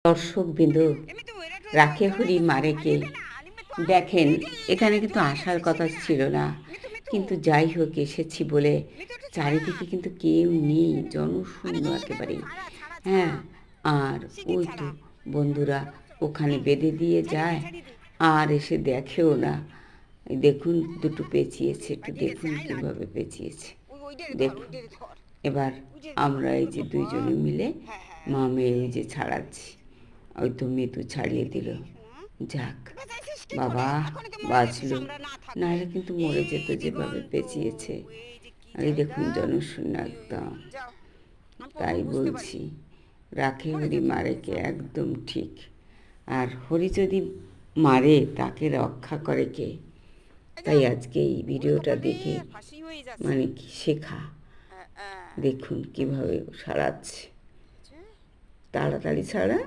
দর্শকবৃন্দ, রাখে হরি মারে কে। দেখেন, এখানে কিন্তু আসার কথা ছিল না, কিন্তু যাই হোক এসেছি বলে চারিদিকে কিন্তু কেউ নেই, জনশূন্য একেবারেই। হ্যাঁ, আর ওই তো বন্ধুরা ওখানে বেঁধে দিয়ে যায় আর এসে দেখেও না। এই দেখুন দুটো পেঁচিয়েছে, একটু দেখুন কীভাবে পেঁচিয়েছে। দেখুন এবার আমরা এই যে দুইজনে মিলে মা মেয়ে ওই যে ছাড়াচ্ছি, ওই তো মিতু ছাড়িয়ে দিল। যাক বাবা, বাঁচলো, নাহলে কিন্তু মরে যেত যেভাবে পেঁচিয়েছে। এই দেখুন জনশূন্য একদম। তাই বলছি, রাখে হরি মারে কে, একদম ঠিক। আর হরি যদি মারে তাকে রক্ষা করে কে। তাই আজকে এই ভিডিওটা দেখে মানে কি শেখা। দেখুন কিভাবে সারাচ্ছে, তাড়াতাড়ি ছাড়া।